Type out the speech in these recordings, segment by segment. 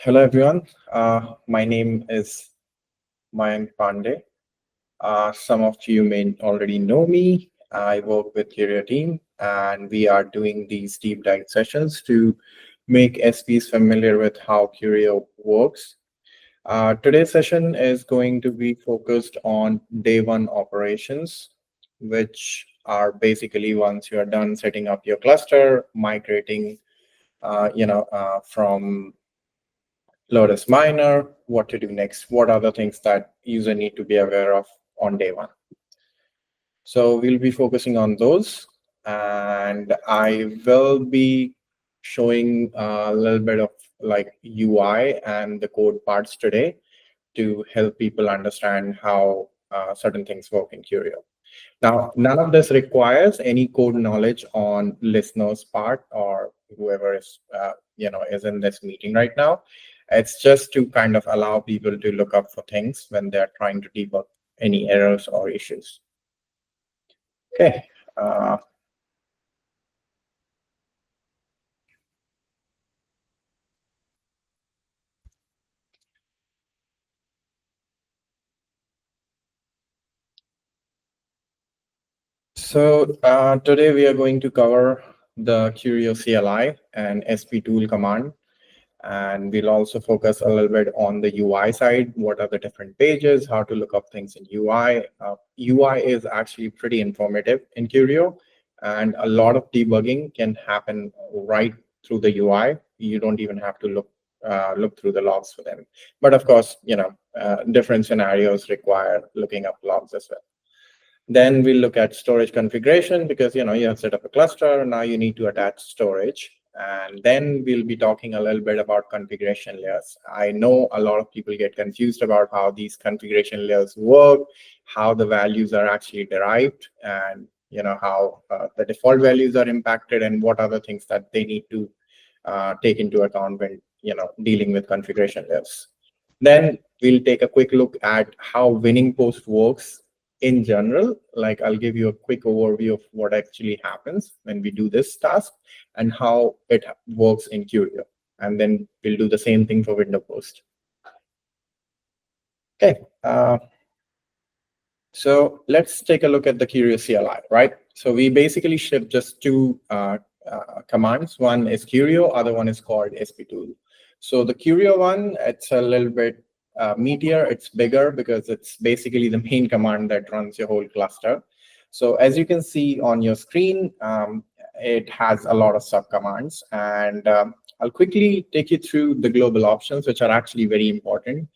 Hello, everyone. My name is Mayank Pandey. Some of you may already know me. I work with Curio team, and we are doing these deep dive sessions to make SPs familiar with how Curio works. Today's session is going to be focused on day one operations, which are basically once you are done setting up your cluster, migrating, from Lotus Miner, what to do next, what are the things that user need to be aware of on day one. So we'll be focusing on those, and I will be showing a little bit of like UI and the code parts today to help people understand how certain things work in Curio. Now, none of this requires any code knowledge on listeners' part or whoever is in this meeting right now. It's just to kind of allow people to look up for things when they're trying to debug any errors or issues. Okay. So today we are going to cover the Curio CLI and sptool command. And we'll also focus a little bit on the UI side. What are the different pages, how to look up things in UI. UI is actually pretty informative in Curio, and a lot of debugging can happen right through the UI. You don't even have to look through the logs for them. But of course, different scenarios require looking up logs as well. Then we'll look at storage configuration because you have set up a cluster. Now you need to attach storage. And then we'll be talking a little bit about configuration layers. I know a lot of people get confused about how these configuration layers work, how the values are actually derived, and how the default values are impacted, and what are the things that they need to take into account when dealing with configuration layers. Then we'll take a quick look at how WinningPost works in general. Like I'll give you a quick overview of what actually happens when we do this task and how it works in Curio. And then we'll do the same thing for WindowPost. Okay. So let's take a look at the Curio CLI, right? So we basically ship just two commands. One is Curio, other one is called sptool. So the Curio one, it's a little bit meatier, it's bigger because it's basically the main command that runs your whole cluster. So as you can see on your screen, it has a lot of subcommands, and I'll quickly take you through the global options, which are actually very important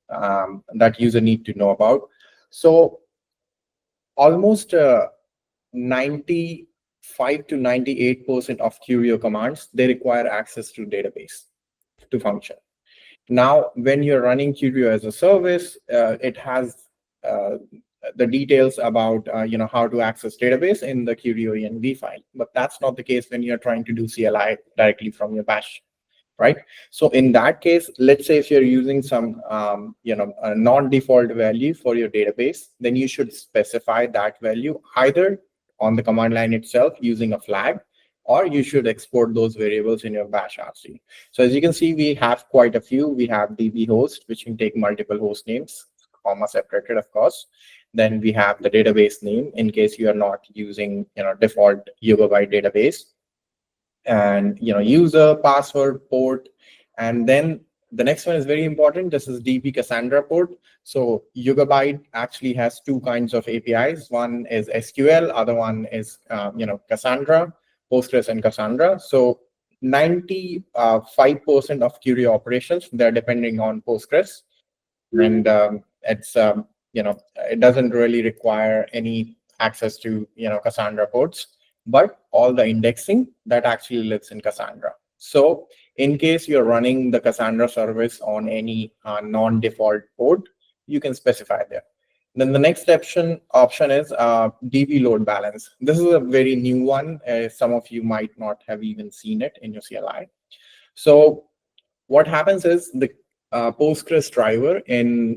that user need to know about. So almost 95 to 98% of Curio commands, they require access to database to function. Now, when you're running Curio as a service, it has the details about how to access database in the Curio env file, but that's not the case when you're trying to do CLI directly from your bash, right? So in that case, let's say if you're using some a non-default value for your database, then you should specify that value either on the command line itself using a flag, or you should export those variables in your bash RC. So as you can see, we have quite a few. We have DB host, which can take multiple host names, comma separated, of course. Then we have the database name in case you are not using default Yugabyte database, and user, password, port, and then the next one is very important. This is DB Cassandra port. So Yugabyte actually has two kinds of APIs. One is SQL, other one is Cassandra, Postgres and Cassandra. So 95% of Curio operations, they're depending on Postgres, and it's it doesn't really require any access to Cassandra ports, but all the indexing that actually lives in Cassandra. So in case you're running the Cassandra service on any non-default port, you can specify there. Then the next option is DB load balance. This is a very new one. Some of you might not have even seen it in your CLI. So what happens is the Postgres driver in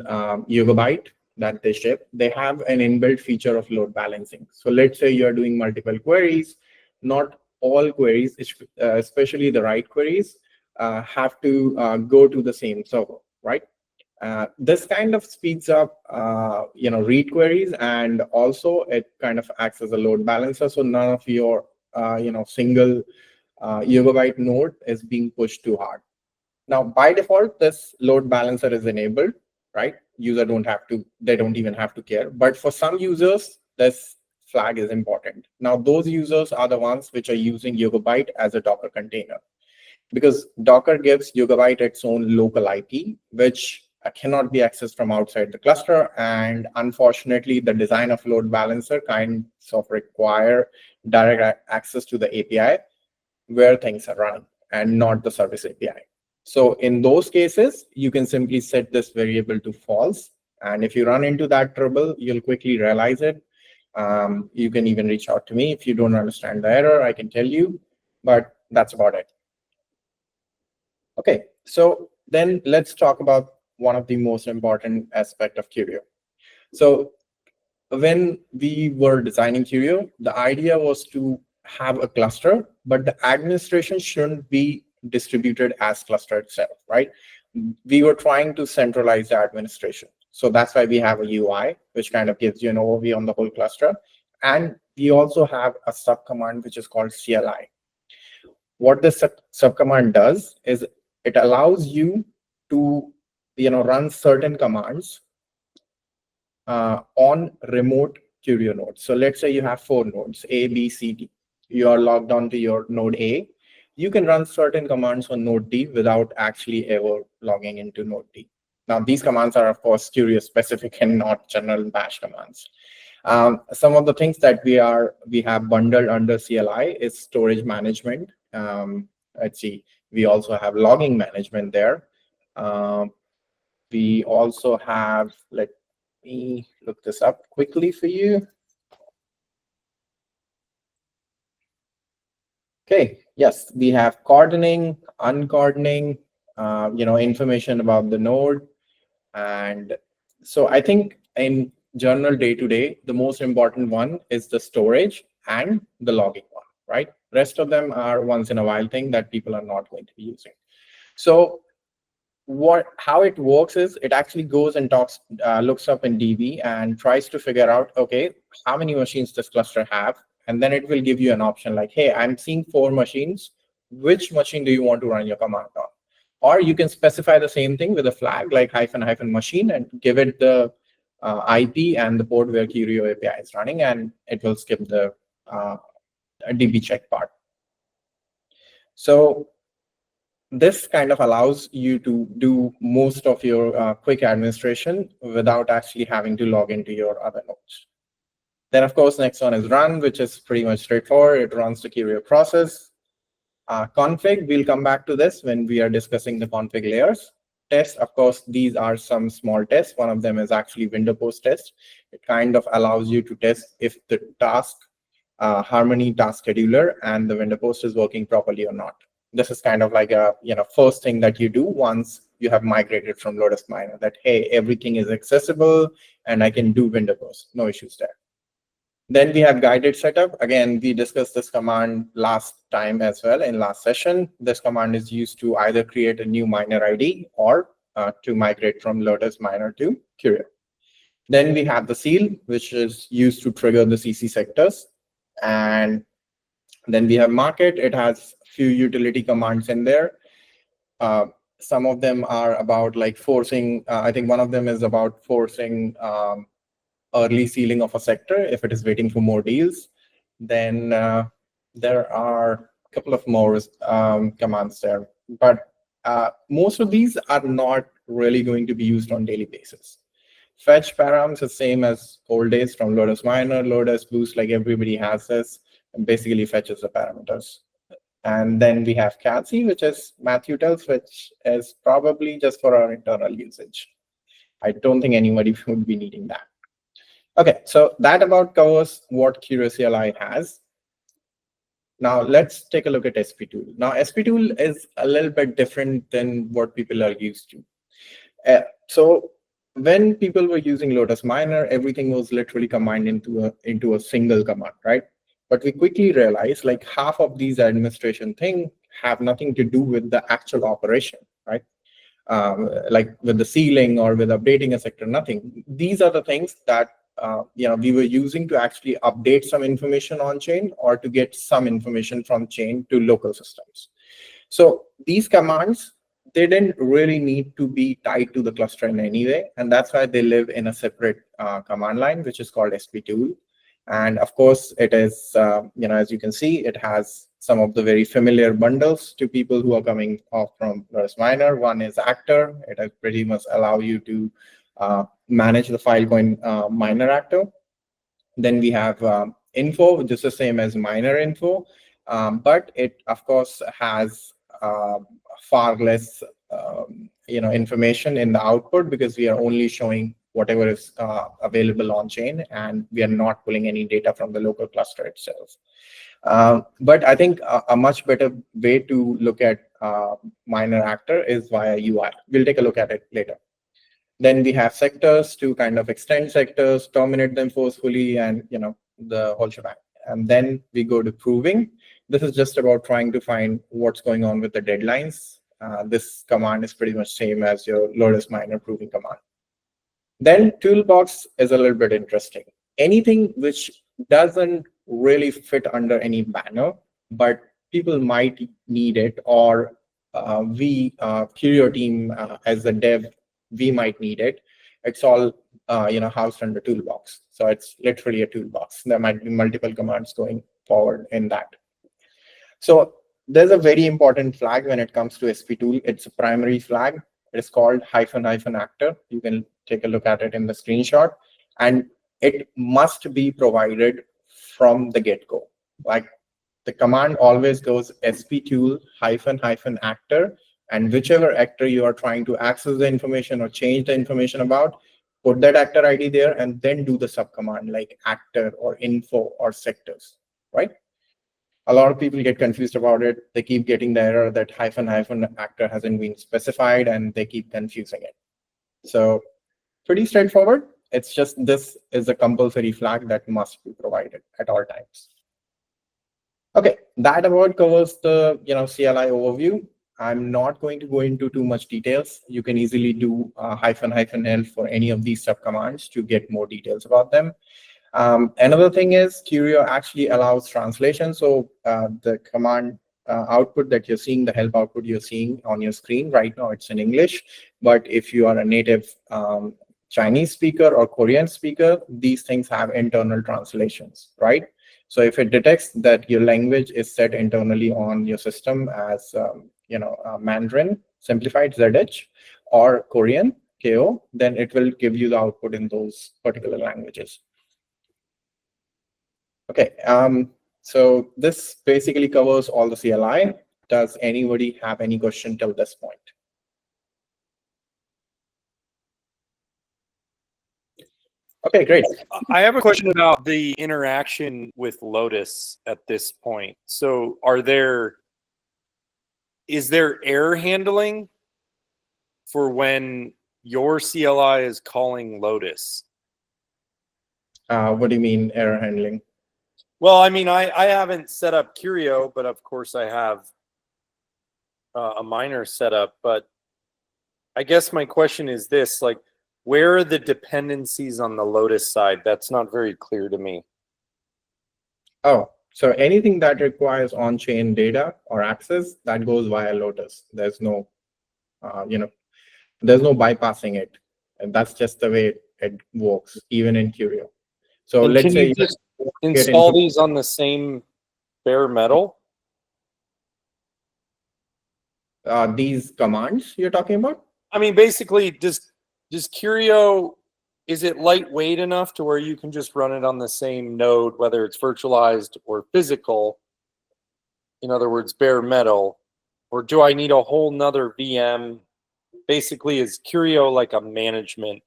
Yugabyte that they ship, they have an inbuilt feature of load balancing. So let's say you're doing multiple queries, not all queries, especially the write queries, have to go to the same server, right? This kind of speeds up, read queries, and also it kind of acts as a load balancer. So none of your, single gigabyte node is being pushed too hard. Now, by default, this load balancer is enabled, right? They don't even have to care. But for some users, this flag is important. Now, those users are the ones which are using Yugabyte as a Docker container, because Docker gives Yugabyte its own local IP, which cannot be accessed from outside the cluster. And unfortunately, the design of load balancer kinds of require direct access to the API where things are running and not the service API. So in those cases, you can simply set this variable to false. And if you run into that trouble, you'll quickly realize it. You can even reach out to me if you don't understand the error, I can tell you, but that's about it. Okay, so then let's talk about one of the most important aspect of Curio. So when we were designing Curio, the idea was to have a cluster, but the administration shouldn't be distributed as cluster itself, right? We were trying to centralize the administration. So that's why we have a UI, which kind of gives you an overview on the whole cluster. And we also have a subcommand, which is called CLI. What this subcommand does is it allows you to run certain commands on remote Curio nodes. So let's say you have 4 nodes, A, B, C, D. You are logged on to your node A. You can run certain commands on node D without actually ever logging into node D. Now, these commands are, of course, Curio specific and not general bash commands. Some of the things that we have bundled under CLI is storage management. Let's see, we also have logging management there. We also have, let me look this up quickly for you. Okay, yes, we have cordoning, uncordoning, information about the node. And so I think in general day-to-day, the most important one is the storage and the logging one, right? Rest of them are once in a while thing that people are not going to be using. So how it works is it actually goes and looks up in DB and tries to figure out, okay, how many machines does cluster have? And then it will give you an option like, hey, I'm seeing 4 machines. Which machine do you want to run your command on? Or you can specify the same thing with a flag like -- machine and give it the IP and the port where Curio API is running, and it will skip the DB check part. So this kind of allows you to do most of your quick administration without actually having to log into your other nodes. Then, of course, next one is run, which is pretty much straightforward. It runs the Curio process. Config, we'll come back to this when we are discussing the config layers. Test, of course, these are some small tests. One of them is actually WindowPost test. It kind of allows you to test if the task, Harmony task scheduler and the WindowPost is working properly or not. This is kind of like a first thing that you do once you have migrated from Lotus Miner, that, hey, everything is accessible and I can do WindowPost, no issues there. Then we have guided setup. Again, we discussed this command last time as well in last session. This command is used to either create a new miner ID or to migrate from Lotus Miner to Curio. Then we have the seal, which is used to trigger the CC sectors. And then we have market. It has few utility commands in there. Some of them are about like forcing, I think one of them is about forcing early sealing of a sector if it is waiting for more deals. Then there are a couple of more commands there. But most of these are not really going to be used on daily basis. Fetch params is same as old days from Lotus Miner, Lotus Boost, like everybody has this, and basically fetches the parameters. And then we have CATSI, which is mathutils, which is probably just for our internal usage. I don't think anybody would be needing that. Okay, so that about covers what Curio CLI has. Now let's take a look at sptool. Now sptool is a little bit different than what people are used to. So when people were using Lotus Miner, everything was literally combined into a single command, right? But we quickly realized like half of these administration thing have nothing to do with the actual operation, right? Like with the sealing or with updating a sector, nothing. These are the things that we were using to actually update some information on chain or to get some information from chain to local systems. So these commands, they didn't really need to be tied to the cluster in any way, and that's why they live in a separate command line, which is called sptool. And of course, it is, as you can see, it has some of the very familiar bundles to people who are coming off from Lotus Miner. One is Actor. It has pretty much allow you to manage the Filecoin miner actor. Then we have info, which is the same as miner info, but it of course has far less information in the output, because we are only showing whatever is available on chain, and we are not pulling any data from the local cluster itself. But I think a much better way to look at miner actor is via UI. We'll take a look at it later. Then we have sectors to kind of extend sectors, terminate them forcefully, and the whole shebang. And then we go to proving. This is just about trying to find what's going on with the deadlines. This command is pretty much same as your Lotus Miner proving command. Then toolbox is a little bit interesting. Anything which doesn't really fit under any banner, but people might need it, or we, Curio team, as the dev, we might need it. It's all housed under toolbox. So it's literally a toolbox. There might be multiple commands going forward in that. So there's a very important flag when it comes to sptool. It's a primary flag. It's called --actor. You can take a look at it in the screenshot, and it must be provided from the get-go. Like, the command always goes sptool --actor, and whichever actor you are trying to access the information or change the information about, put that actor ID there, and then do the subcommand like actor or info or sectors, right? A lot of people get confused about it. They keep getting the error that --actor hasn't been specified, and they keep confusing it. So pretty straightforward. It's just this is a compulsory flag that must be provided at all times. Okay, that about covers the CLI overview. I'm not going to go into too much details. You can easily do --L for any of these subcommands to get more details about them. Another thing is Curio actually allows translation. So the command output that you're seeing, the help output you're seeing on your screen right now, it's in English. But if you are a native Chinese speaker or Korean speaker, these things have internal translations, right? So if it detects that your language is set internally on your system as Mandarin, simplified ZH, or Korean, KO, then it will give you the output in those particular languages. Okay, so this basically covers all the CLI. Does anybody have any question till this point? Okay, great. I have a question about the interaction with Lotus at this point. So is there error handling for when your CLI is calling Lotus? What do you mean error handling? Well, I mean, I haven't set up Curio, but of course I have a miner set up. But I guess my question is this, like, where are the dependencies on the Lotus side? That's not very clear to me. Oh, so anything that requires on-chain data or access, that goes via Lotus. There's no, there's no bypassing it. And that's just the way it works, even in Curio. So and let's say you just install these on the same bare metal? These commands you're talking about? I mean, basically, does Curio, is it lightweight enough to where you can just run it on the same node, whether it's virtualized or physical? In other words, bare metal. Or do I need a whole nother VM? Basically, is Curio like a management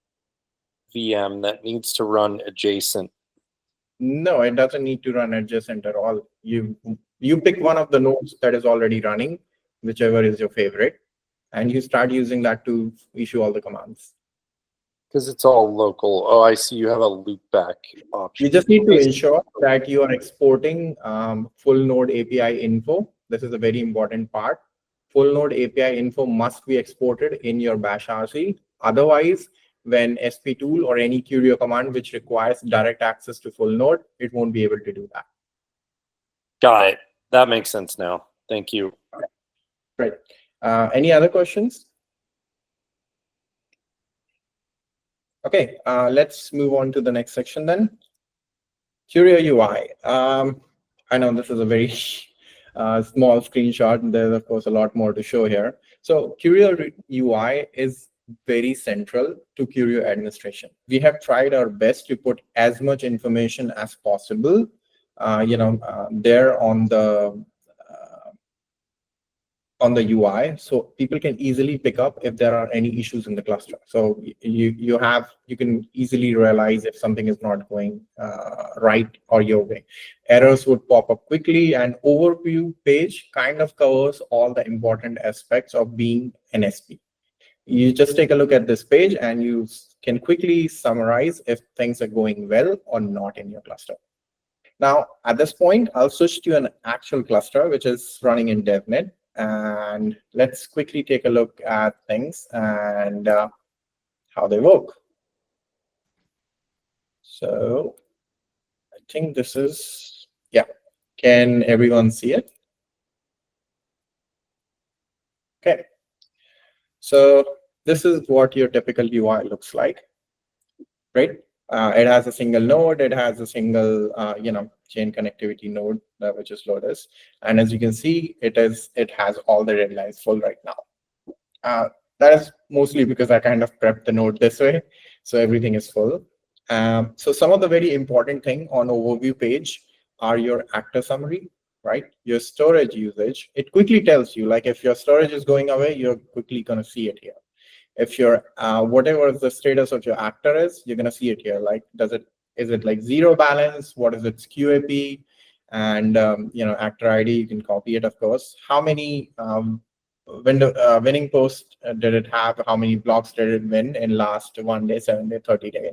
VM that needs to run adjacent? No, it doesn't need to run adjacent at all. You pick one of the nodes that is already running, whichever is your favorite, and you start using that to issue all the commands. Because it's all local. Oh, I see. You have a loopback option. You just need to ensure that you are exporting full node API info This is a very important part. Full node API info must be exported in your bash RC. Otherwise, when sptool or any Curio command which requires direct access to full node, it won't be able to do that. Got it. That makes sense now. Thank you. Right. Any other questions? Okay, let's move on to the next section then. Curio UI. I know this is a very small screenshot, and there's of course a lot more to show here. So Curio UI is very central to Curio administration. We have tried our best to put as much information as possible, there on the UI, so people can easily pick up if there are any issues in the cluster. So you can easily realize if something is not going right or your way. Errors would pop up quickly, and overview page kind of covers all the important aspects of being an SP. You just take a look at this page and you can quickly summarize if things are going well or not in your cluster. Now, at this point, I'll switch to an actual cluster, which is running in DevNet. And let's quickly take a look at things and how they work. So I think this is, yeah. Can everyone see it? Okay. So this is what your typical UI looks like, right? It has a single node. It has a single, chain connectivity node, which is Lotus. And as you can see, it has all the red lines full right now. That is mostly because I kind of prepped the node this way, so everything is full. So some of the very important thing on overview page are your actor summary, right? Your storage usage. It quickly tells you, like if your storage is going away, you're quickly going to see it here. If your whatever the status of your actor is, you're going to see it here. Like, is it like zero balance? What is its QAP? And actor ID, you can copy it, of course. How many WinningPost did it have? How many blocks did it win in last 1 day, 7 day, 30 day?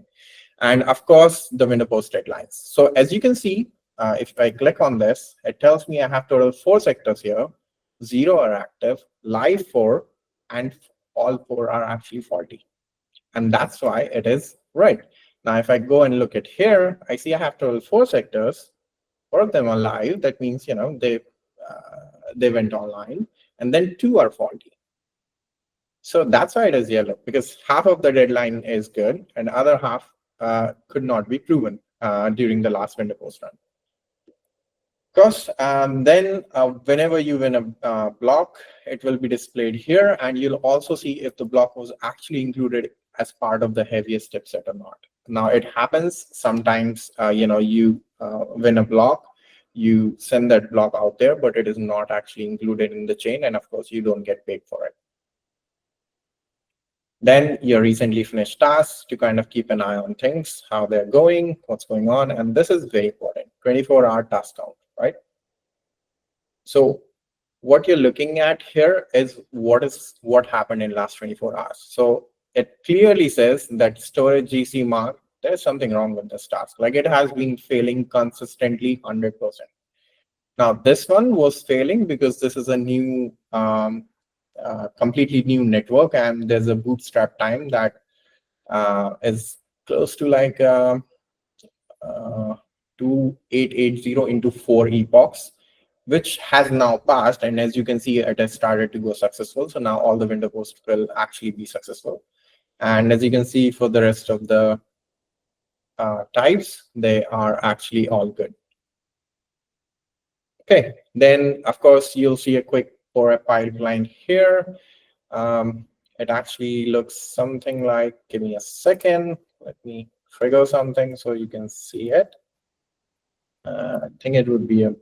And of course, the WindowPost deadlines. So as you can see, if I click on this, it tells me I have total 4 sectors here. 0 are active, live 4, and all 4 are actually faulty. And that's why it is red. Now, if I go and look at here, I see I have total 4 sectors. 4 of them are live. That means, they went online. And then 2 are faulty. So that's why it is yellow, because half of the deadline is good and other half could not be proven during the last WindowPost run. Because then whenever you win a block, it will be displayed here, and you'll also see if the block was actually included as part of the heaviest step set or not. Now, it happens sometimes, you win a block, you send that block out there, but it is not actually included in the chain, and of course, you don't get paid for it. Then your recently finished tasks to kind of keep an eye on things, how they're going, what's going on, and this is very important, 24-hour task count, right? So what you're looking at here is what happened in last 24 hours. So it clearly says that storage GC mark, there's something wrong with this task. Like it has been failing consistently 100%. Now this one was failing because this is a new, completely new network, and there's a bootstrap time that is close to like 2880 into 4 epochs, which has now passed. And as you can see, it has started to go successful. So now all the WindowPost will actually be successful. And as you can see, for the rest of the types, they are actually all good. Okay, then of course, you'll see a quick for a pipeline here. It actually looks something like, give me a second. Let me trigger something so you can see it. I think it would be a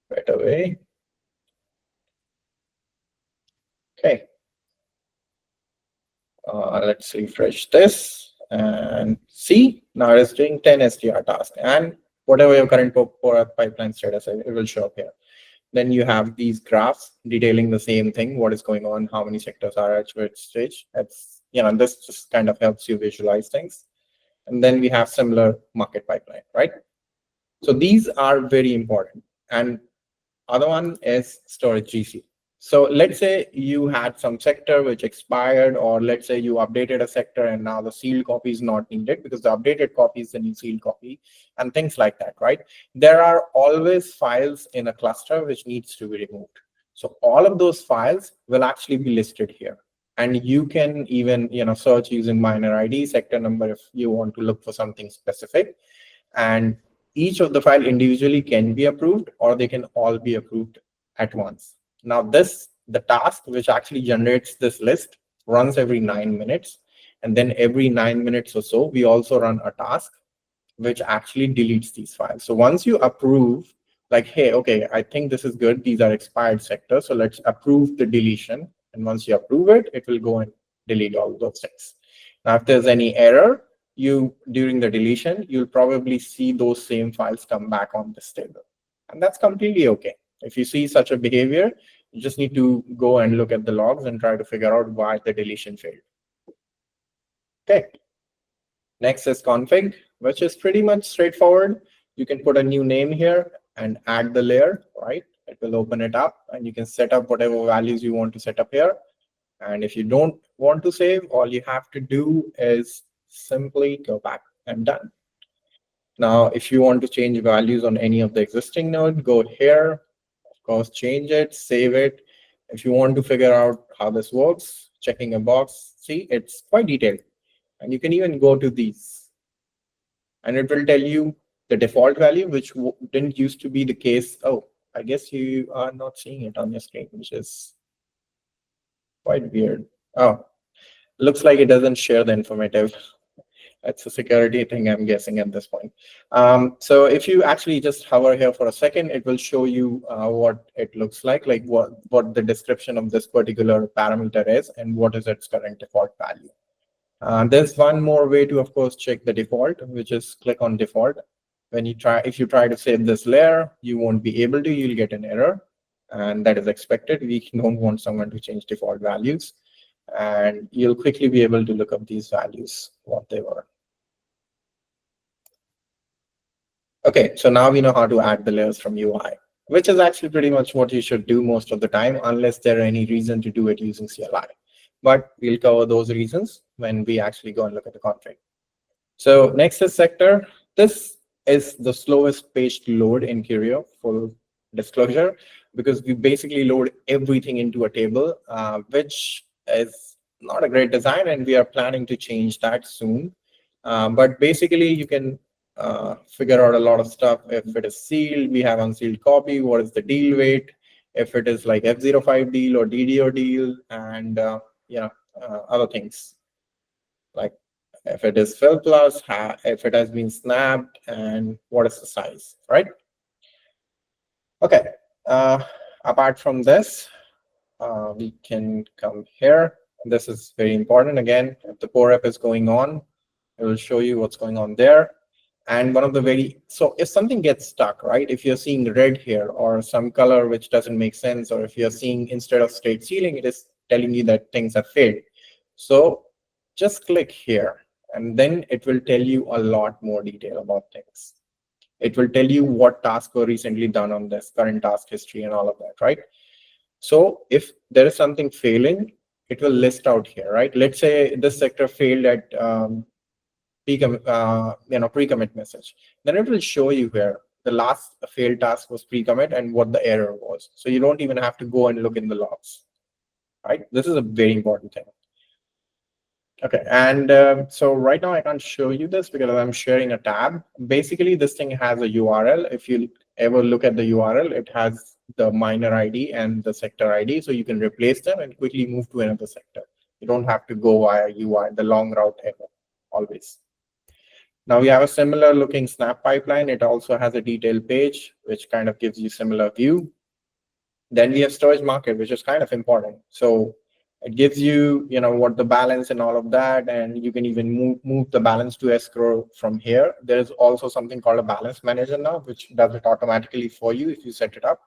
better way. Okay. Let's refresh this and see. Now it is doing 10 STR tasks, and whatever your current pipeline status is, it will show up here. Then you have these graphs detailing the same thing, what is going on, how many sectors are at which stage. It's, this just kind of helps you visualize things. And then we have similar market pipeline, right? So these are very important. And Other one is storage GC. So let's say you had some sector which expired, or let's say you updated a sector and now the sealed copy is not needed because the updated copy is the new sealed copy, and things like that, right? There are always files in a cluster which needs to be removed. So all of those files will actually be listed here. And you can even search using minor ID, sector number if you want to look for something specific. And each of the file individually can be approved, or they can all be approved at once. Now the task which actually generates this list runs every 9 minutes. And then every 9 minutes or so, we also run a task which actually deletes these files. So once you approve, like, hey, okay, I think this is good, these are expired sectors, so let's approve the deletion. And once you approve it, it will go and delete all those things. Now, if there's any error, during the deletion, you'll probably see those same files come back on this table. And that's completely okay. If you see such a behavior, you just need to go and look at the logs and try to figure out why the deletion failed. Okay. Next is config, which is pretty much straightforward. You can put a new name here and add the layer, right? It will open it up and you can set up whatever values you want to set up here. And if you don't want to save, all you have to do is simply go back and done. Now, if you want to change values on any of the existing node, go here, of course, change it, save it. If you want to figure out how this works, checking a box, see, it's quite detailed. And you can even go to these. And it will tell you the default value, which didn't used to be the case. Oh, I guess you are not seeing it on your screen, which is quite weird. Oh, looks like it doesn't share the informative. It's a security thing, I'm guessing, at this point. So if you actually just hover here for a second, it will show you what it looks like what the description of this particular parameter is and what is its current default value. There's one more way to, of course, check the default, which is click on default. If you try to save this layer, you won't be able to, you'll get an error. And that is expected. We don't want someone to change default values. And you'll quickly be able to look up these values, what they were. Okay, so now we know how to add the layers from UI, which is actually pretty much what you should do most of the time, unless there are any reason to do it using CLI. But we'll cover those reasons when we actually go and look at the config. So next is sector. This is the slowest page to load in Curio, full disclosure, because we basically load everything into a table, which is not a great design, and we are planning to change that soon. But basically, you can figure out a lot of stuff. If it is sealed, we have unsealed copy. What is the deal weight? If it is like F05 deal or DDO deal, and other things like if it is fill plus, if it has been snapped, and what is the size, right? Okay. Apart from this, we can come here. This is very important. Again, if the core app is going on, it will show you what's going on there. And one of the so if something gets stuck, right? If you're seeing red here or some color which doesn't make sense, or if you're seeing instead of straight ceiling, it is telling you that things have failed. So just click here, and then it will tell you a lot more detail about things. It will tell you what tasks were recently done on this, current task history and all of that, right? So if there is something failing, it will list out here, right? Let's say this sector failed at pre-commit message. Then it will show you here the last failed task was pre-commit and what the error was. So you don't even have to go and look in the logs, right? This is a very important thing. Okay, and so right now I can't show you this because I'm sharing a tab. Basically, this thing has a URL. If you ever look at the URL, it has the minor ID and the sector ID, so you can replace them and quickly move to another sector. You don't have to go via UI, the long route ever, always. Now we have a similar looking snap pipeline. It also has a detailed page, which kind of gives you similar view. Then we have storage market, which is kind of important. So it gives you, what the balance and all of that, and you can even move the balance to escrow from here. There is also something called a balance manager now, which does it automatically for you if you set it up.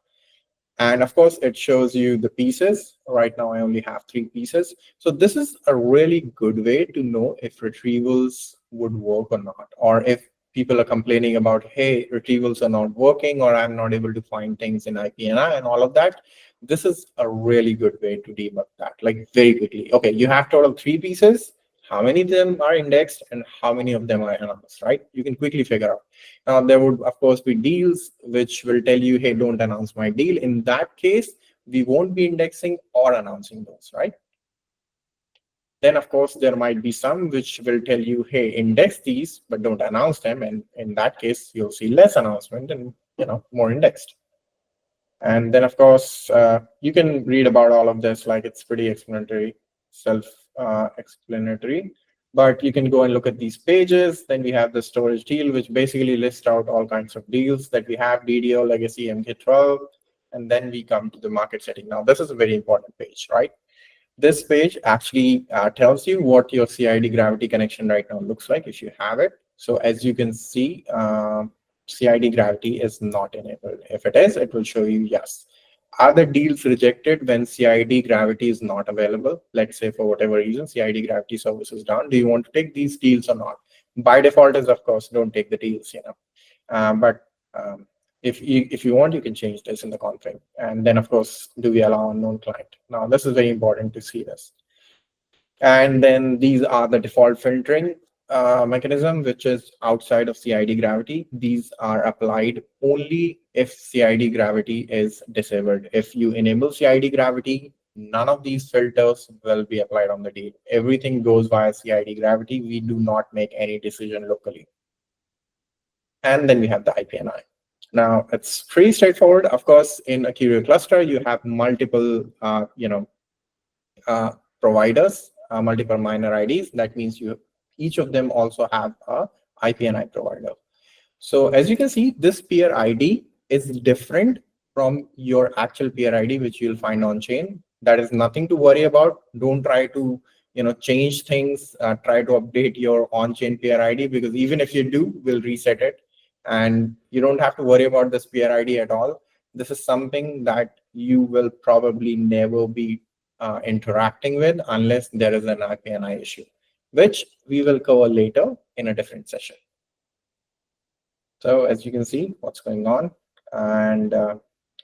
And of course, it shows you the pieces. Right now, I only have 3 pieces. So this is a really good way to know if retrievals would work or not, or if people are complaining about, hey, retrievals are not working, or I'm not able to find things in IPNI and all of that. This is a really good way to debug that, like very quickly. Okay, you have total 3 pieces. How many of them are indexed and how many of them are announced, right? You can quickly figure out. Now, there would, of course, be deals which will tell you, hey, don't announce my deal. In that case, we won't be indexing or announcing those, right? Then, of course, there might be some which will tell you, hey, index these, but don't announce them. And in that case, you'll see less announcement and more indexed. And then, of course, you can read about all of this, like it's pretty explanatory, self-explanatory. But you can go and look at these pages. Then we have the storage deal, which basically lists out all kinds of deals that we have, DDO, legacy, MK12. And then we come to the market setting. Now, this is a very important page, right? This page actually tells you what your CID gravity connection right now looks like if you have it. So as you can see, CID gravity is not enabled. If it is, it will show you yes. Are the deals rejected when CID gravity is not available? Let's say for whatever reason, CID gravity service is down. Do you want to take these deals or not? By default is, of course, don't take the deals, but if you want, you can change this in the config. And then, of course, do we allow unknown client? Now, this is very important to see this. And then these are the default filtering mechanism, which is outside of CID gravity. These are applied only if CID gravity is disabled. If you enable CID gravity, none of these filters will be applied on the deal. Everything goes via CID gravity. We do not make any decision locally. And then we have the IPNI. Now, it's pretty straightforward. Of course, in a Curio cluster, you have multiple providers, multiple miner IDs. That means each of them also have a IPNI provider. So as you can see, this peer ID is different from your actual peer ID, which you'll find on chain. That is nothing to worry about. Don't try to change things. Try to update your on-chain peer ID, because even if you do, we'll reset it. And you don't have to worry about this peer ID at all. This is something that you will probably never be interacting with unless there is an IPNI issue, which we will cover later in a different session. So as you can see, what's going on and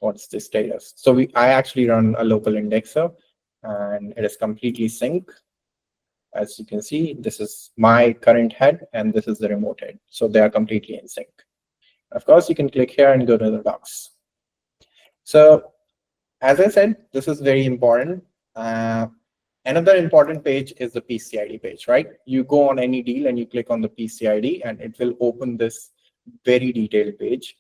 what's the status. So I actually run a local indexer, and it is completely sync. As you can see, this is my current head and this is the remote head. So they are completely in sync. Of course, you can click here and go to the docs. So as I said, this is very important. Another important page is the PCID page, right? You go on any deal and you click on the PCID and it will open this very detailed page,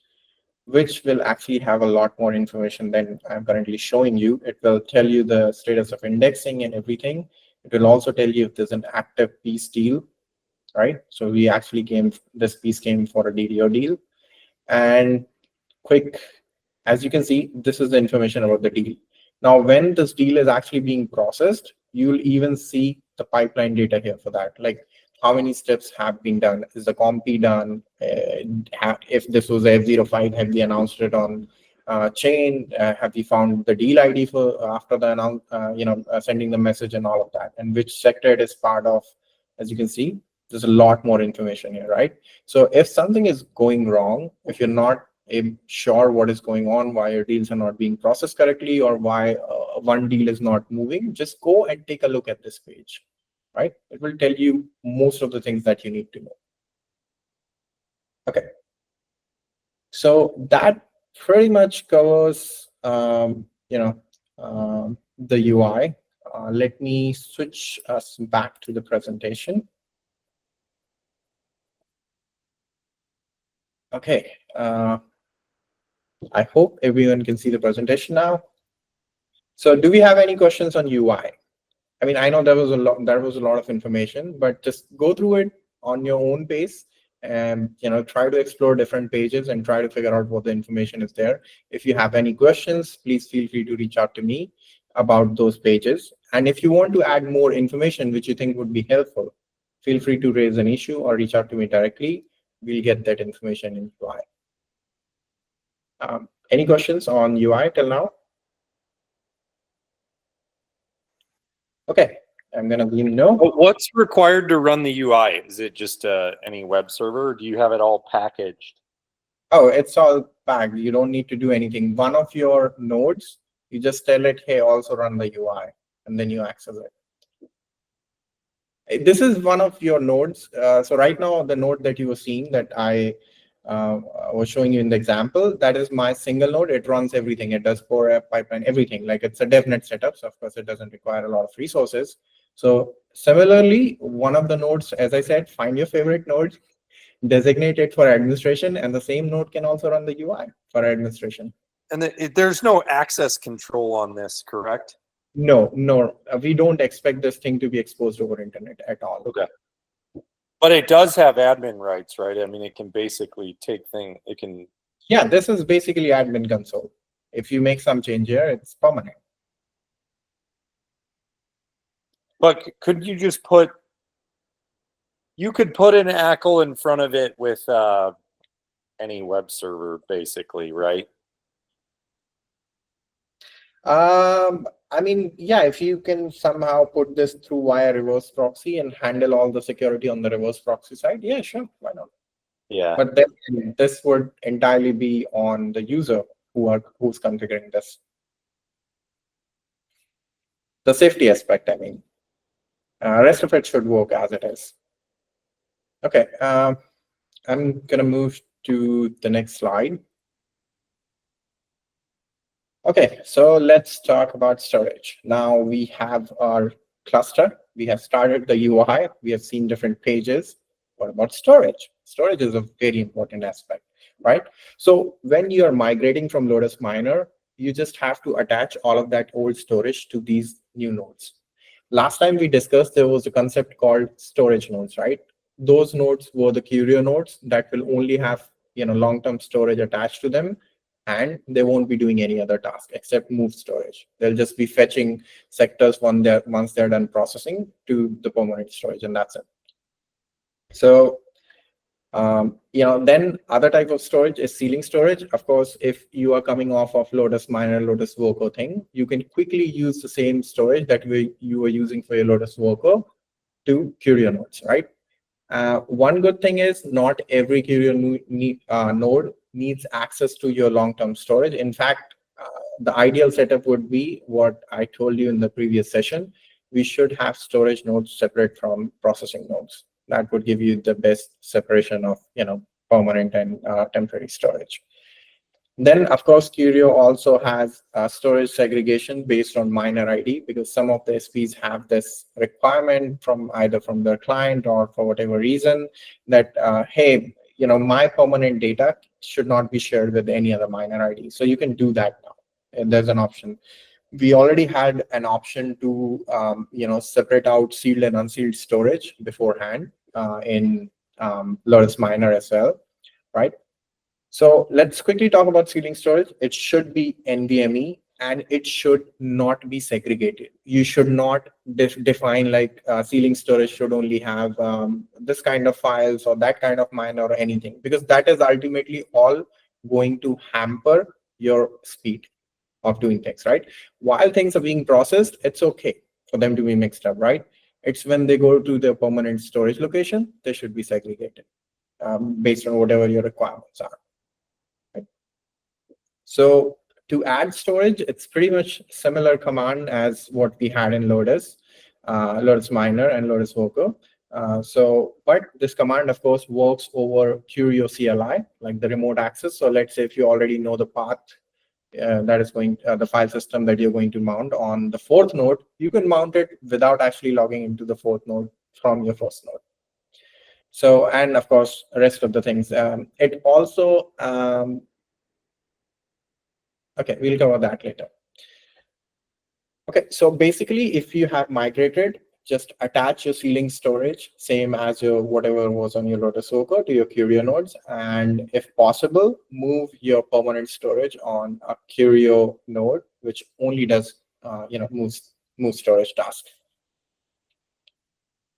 which will actually have a lot more information than I'm currently showing you. It will tell you the status of indexing and everything. It will also tell you if there's an active piece deal, right? So we actually this piece came for a DDO deal. And as you can see, this is the information about the deal. Now, when this deal is actually being processed, you'll even see the pipeline data here for that, like how many steps have been done. Is the compy done? If this was F05, have we announced it on chain? Have we found the deal ID for after the sending the message and all of that, and which sector it is part of? As you can see, there's a lot more information here, right? So if something is going wrong, if you're not sure what is going on, why your deals are not being processed correctly, or why one deal is not moving, just go and take a look at this page, right? It will tell you most of the things that you need to know. Okay. So that pretty much covers, the UI. Let me switch us back to the presentation. Okay. I hope everyone can see the presentation now. So do we have any questions on UI? I mean, I know there was a lot of information, but just go through it on your own pace and try to explore different pages and try to figure out what the information is there. If you have any questions, please feel free to reach out to me about those pages. And if you want to add more information which you think would be helpful, feel free to raise an issue or reach out to me directly. We'll get that information in UI. Any questions on UI till now? Okay, I'm going to let you know. But what's required to run the UI? Is it just any web server? Or do you have it all packaged? Oh, it's all packed. You don't need to do anything. One of your nodes, you just tell it, hey, also run the UI, and then you access it. This is one of your nodes. So right now, the node that you were seeing that I was showing you in the example, that is my single node. It runs everything. It does core app pipeline, everything. Like it's a DevNet setup. So of course, it doesn't require a lot of resources. So similarly, one of the nodes, as I said, find your favorite node, designate it for administration, and the same node can also run the UI for administration. And there's no access control on this, correct? No, we don't expect this thing to be exposed over internet at all. Okay. But it does have admin rights, right? I mean, it can basically take things, it can... Yeah, this is basically admin console. If you make some change here, it's permanent. But could you just put... You could put an ACL in front of it with any web server, basically, right? I mean, yeah, if you can somehow put this through via reverse proxy and handle all the security on the reverse proxy side, yeah, sure, why not? Yeah. But then this would entirely be on the user who's configuring this. The safety aspect, I mean. Rest of it should work as it is. Okay, I'm gonna move to the next slide. Okay, so let's talk about storage. Now we have our cluster. We have started the UI. We have seen different pages. What about storage? Storage is a very important aspect, right? So when you are migrating from Lotus Miner, you just have to attach all of that old storage to these new nodes. Last time we discussed, there was a concept called storage nodes, right? Those nodes were the Curio nodes that will only have long-term storage attached to them, and they won't be doing any other task except move storage. They'll just be fetching sectors once they're done processing to the permanent storage, and that's it. So then other type of storage is ceiling storage. Of course, if you are coming off of Lotus Miner, Lotus Worker thing, you can quickly use the same storage that you were using for your Lotus Worker to Curio nodes, right? One good thing is not every Curio node needs access to your long-term storage. In fact, the ideal setup would be what I told you in the previous session. We should have storage nodes separate from processing nodes. That would give you the best separation of permanent and temporary storage. Then, of course, Curio also has storage segregation based on miner ID, because some of the SPs have this requirement from either from their client or for whatever reason that, hey, my permanent data should not be shared with any other miner ID. So you can do that now. And there's an option. We already had an option to separate out sealed and unsealed storage beforehand in Lotus Miner as well, right? So let's quickly talk about ceiling storage. It should be NVMe, and it should not be segregated. You should not define like ceiling storage should only have this kind of files or that kind of miner or anything, because that is ultimately all going to hamper your speed of doing things, right? While things are being processed, it's okay for them to be mixed up, right? It's when they go to their permanent storage location, they should be segregated based on whatever your requirements are. So to add storage, it's pretty much similar command as what we had in Lotus, Lotus Miner and Lotus Worker. But this command, of course, works over Curio CLI, like the remote access. So let's say if you already know the path that is going, the file system that you're going to mount on the fourth node, you can mount it without actually logging into the fourth node from your first node. So, and of course, the rest of the things. It also, okay, we'll cover that later. Okay, so basically, if you have migrated, just attach your ceiling storage, same as your whatever was on your Lotus Worker, to your Curio nodes, and if possible, move your permanent storage on a Curio node, which only does move storage task.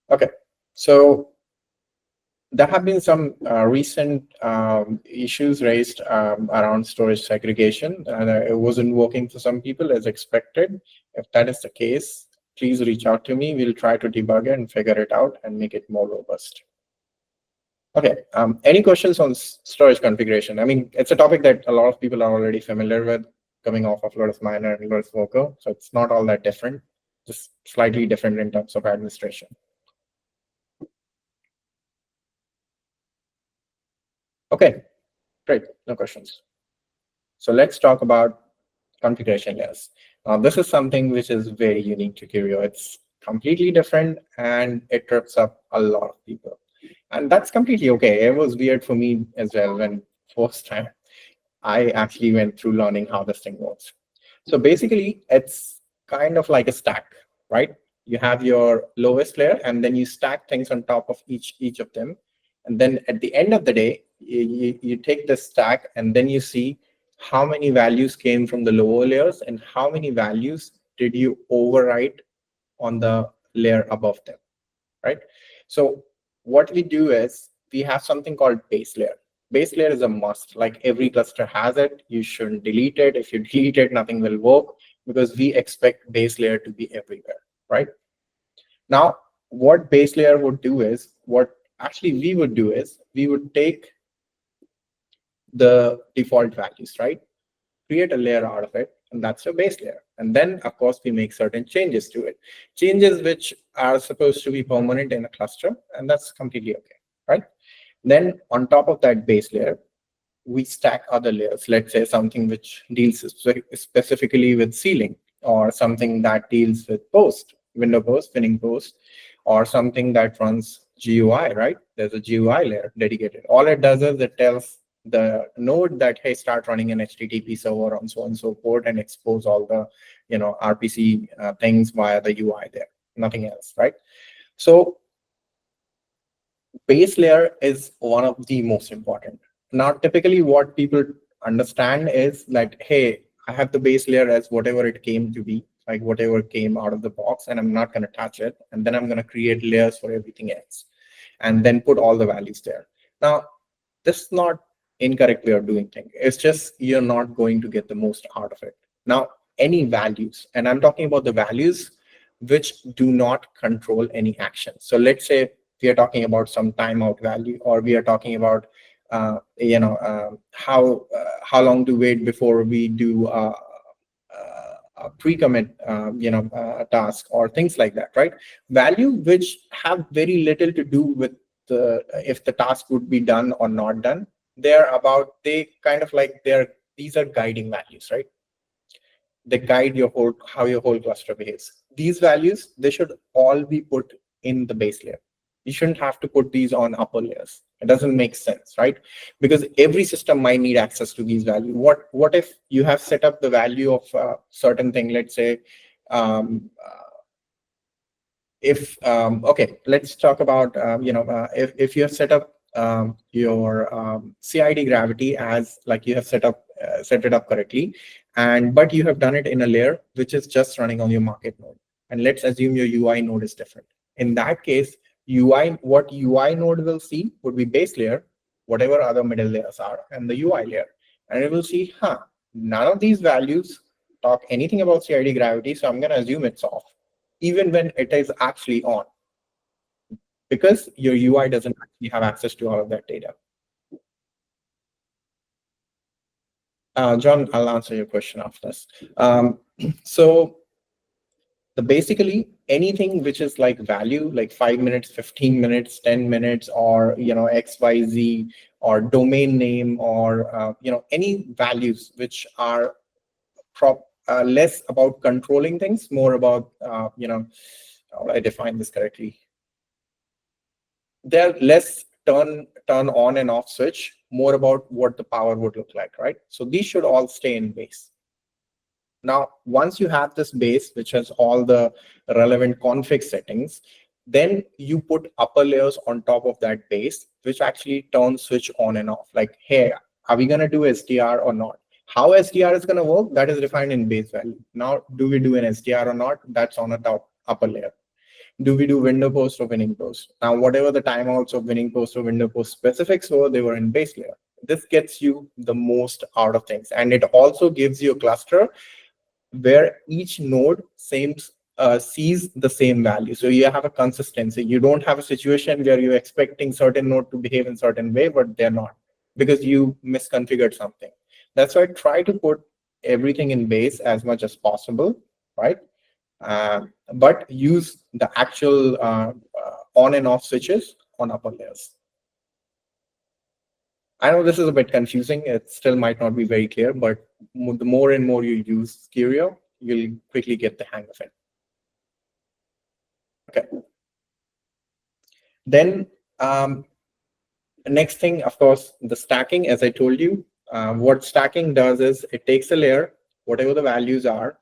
Okay, so there have been some recent issues raised around storage segregation, and it wasn't working for some people as expected. If that is the case, please reach out to me. We'll try to debug it and figure it out and make it more robust. Okay, any questions on storage configuration? I mean, it's a topic that a lot of people are already familiar with, coming off of Lotus Miner and Lotus Vocal, so it's not all that different, just slightly different in terms of administration. Okay, great, no questions. So let's talk about configuration layers. This is something which is very unique to Curio. It's completely different and it trips up a lot of people. And that's completely okay. It was weird for me as well when first time I actually went through learning how this thing works. So basically, it's kind of like a stack, right? You have your lowest layer, and then you stack things on top of each of them. And then at the end of the day, you take the stack, and then you see how many values came from the lower layers and how many values did you overwrite on the layer above them, right? So what we do is we have something called base layer. Base layer is a must. Like every cluster has it. You shouldn't delete it. If you delete it, nothing will work because we expect base layer to be everywhere, right? Now, what base layer would do is, what actually we would do is, we would take the default values, right? Create a layer out of it, and that's your base layer. And then, of course, we make certain changes to it. Changes which are supposed to be permanent in a cluster, and that's completely okay, right? Then on top of that base layer, we stack other layers. Let's say something which deals specifically with sealing, or something that deals with post, WindowPost, WinningPost, or something that runs GUI, right? There's a GUI layer dedicated. All it does is it tells the node that, hey, start running an HTTP server on so and so port and expose all the RPC things via the UI there. Nothing else, right? So base layer is one of the most important. Now, typically what people understand is that, hey, I have the base layer as whatever it came to be, like whatever came out of the box, and I'm not going to touch it. And then I'm going to create layers for everything else and then put all the values there. Now, this is not incorrect way of doing things. It's just you're not going to get the most out of it. Now, any values, and I'm talking about the values which do not control any action. So let's say we are talking about some timeout value, or we are talking about how long to wait before we do a pre-commit task or things like that, right? Value which have very little to do with if the task would be done or not done. They kind of like these are guiding values, right? They guide how your whole cluster behaves. These values, they should all be put in the base layer. You shouldn't have to put these on upper layers. It doesn't make sense, right? Because every system might need access to these values. What if you have set up the value of a certain thing? Let's say, okay, let's talk about if you have set up your CID gravity as like you have set it up correctly, but you have done it in a layer which is just running on your market node. And let's assume your UI node is different. In that case, what UI node will see would be base layer, whatever other middle layers are, and the UI layer. And it will see, none of these values talk anything about CID gravity, so I'm going to assume it's off, even when it is actually on, because your UI doesn't actually have access to all of that data. John, I'll answer your question after this. So basically anything which is like value, like 5 minutes, 15 minutes, 10 minutes, or XYZ, or domain name, or any values which are less about controlling things, more about how do I define this correctly? They're less turn on and off switch, more about what the power would look like, right? So these should all stay in base. Now, once you have this base, which has all the relevant config settings, then you put upper layers on top of that base, which actually turn switch on and off. Like, hey, are we going to do SDR or not? How SDR is going to work, that is defined in base value. Now, do we do an SDR or not? That's on a upper layer. Do we do WindowPost or WinningPost? Now, whatever the timeouts of WinningPost or WindowPost specifics were, they were in base layer. This gets you the most out of things. And it also gives you a cluster where each node sees the same value. So you have a consistency. You don't have a situation where you're expecting certain node to behave in certain way, but they're not because you misconfigured something. That's why try to put everything in base as much as possible, right? But use the actual on and off switches on upper layers. I know this is a bit confusing. It still might not be very clear, but the more and more you use Curio, you'll quickly get the hang of it. Okay. Then next thing, of course, the stacking, as I told you, what stacking does is it takes a layer, whatever the values are,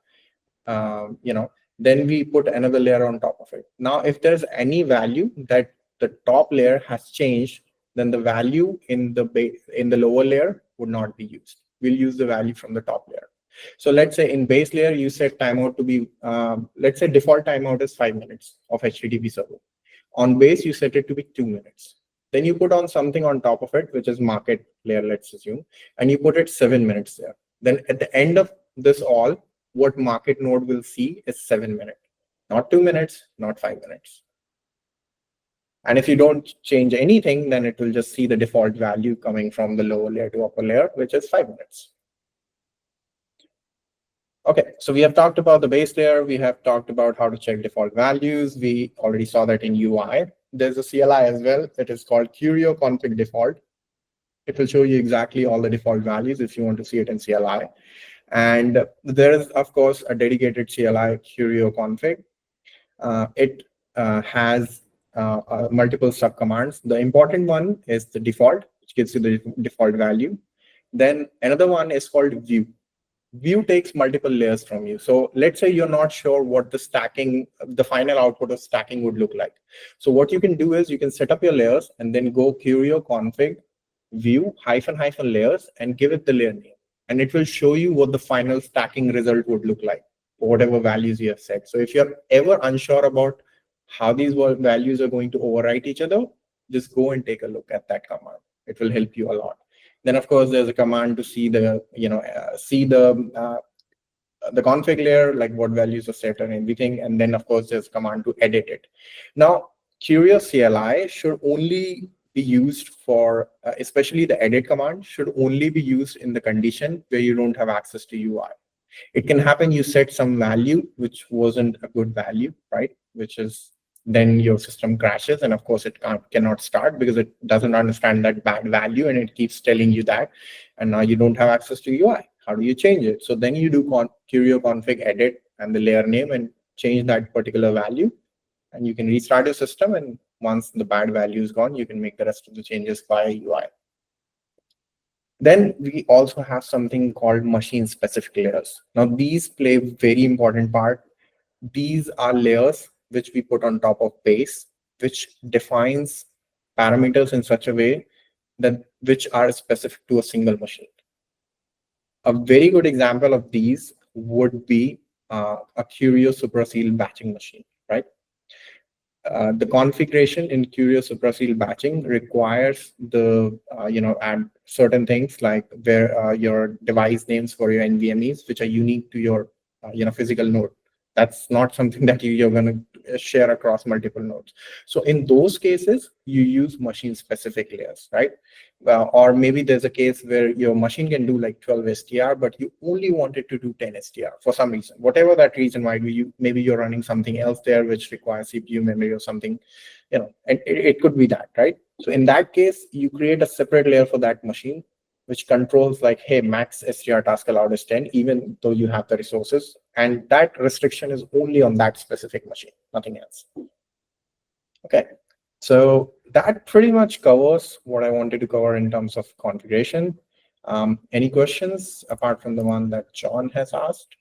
then we put another layer on top of it. Now, if there's any value that the top layer has changed, then the value in the lower layer would not be used. We'll use the value from the top layer. So let's say in base layer, you set timeout to be, let's say default timeout is 5 minutes of HTTP server. On base, you set it to be 2 minutes. Then you put on something on top of it, which is market layer, let's assume, and you put it 7 minutes there. Then at the end of this all, what market node will see is 7 minutes, not 2 minutes, not 5 minutes. And if you don't change anything, then it will just see the default value coming from the lower layer to upper layer, which is 5 minutes. Okay, so we have talked about the base layer. We have talked about how to check default values. We already saw that in UI. There's a CLI as well. It is called Curio config default. It will show you exactly all the default values if you want to see it in CLI. And there is, of course, a dedicated CLI Curio config. It has multiple subcommands. The important one is the default, which gives you the default value. Then another one is called view. View takes multiple layers from you. So let's say you're not sure what the final output of stacking would look like. So what you can do is you can set up your layers and then go Curio config view -- layers and give it the layer name. And it will show you what the final stacking result would look like for whatever values you have set. So if you're ever unsure about how these values are going to overwrite each other, just go and take a look at that command. It will help you a lot. Then, of course, there's a command to see the config layer, like what values are set and everything. And then, of course, there's a command to edit it. Now, Curio CLI should only be used for, especially the edit command, should only be used in the condition where you don't have access to UI. It can happen you set some value which wasn't a good value, right? Which is then your system crashes, and of course it cannot start because it doesn't understand that bad value and it keeps telling you that, and now you don't have access to UI. How do you change it? So then you do Curio config edit and the layer name and change that particular value, and you can restart your system, and once the bad value is gone, you can make the rest of the changes via UI. Then we also have something called machine specific layers. Now these play a very important part. These are layers which we put on top of base, which defines parameters in such a way that which are specific to a single machine. A very good example of these would be a Curio SupraSeal batching machine, right? The configuration in Curio SupraSeal batching requires the add certain things like where your device names for your NVMEs, which are unique to your physical node. That's not something that you're going to share across multiple nodes. So in those cases, you use machine specific layers, right? Or maybe there's a case where your machine can do like 12 STR, but you only want it to do 10 STR for some reason. Whatever that reason might be, maybe you're running something else there which requires CPU memory or something, and it could be that, right? So in that case, you create a separate layer for that machine, which controls like, hey, max STR task allowed is 10, even though you have the resources. And that restriction is only on that specific machine, nothing else. Okay, so that pretty much covers what I wanted to cover in terms of configuration. Any questions apart from the one that John has asked?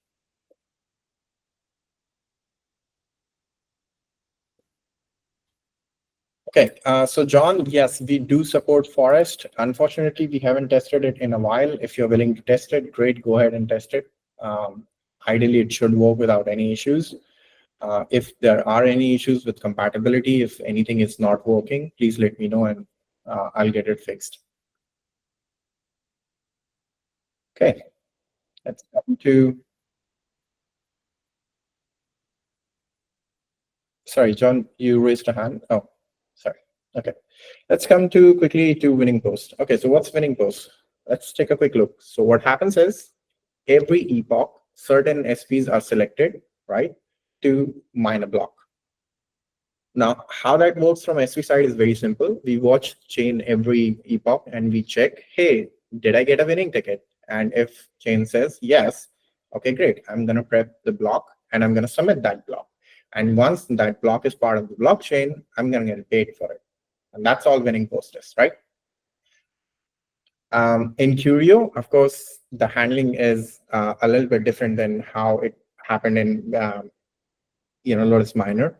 Okay, so John, yes, we do support Forest. Unfortunately, we haven't tested it in a while. If you're willing to test it, great, go ahead and test it. Ideally, it should work without any issues. If there are any issues with compatibility, if anything is not working, please let me know and I'll get it fixed. Okay, let's come to sorry, John, you raised a hand. Oh, sorry. Okay, let's come to quickly to WinningPost. Okay, so what's WinningPost? Let's take a quick look. So what happens is every epoch, certain SPs are selected, right, to mine a block. Now, how that works from SV side is very simple. We watch chain every epoch and we check, hey, did I get a winning ticket? And if chain says yes, okay, great. I'm going to prep the block and I'm going to submit that block. And once that block is part of the blockchain, I'm going to get paid for it. And that's all WinningPost is, right? In Curio, of course, the handling is a little bit different than how it happened in Lotus Miner.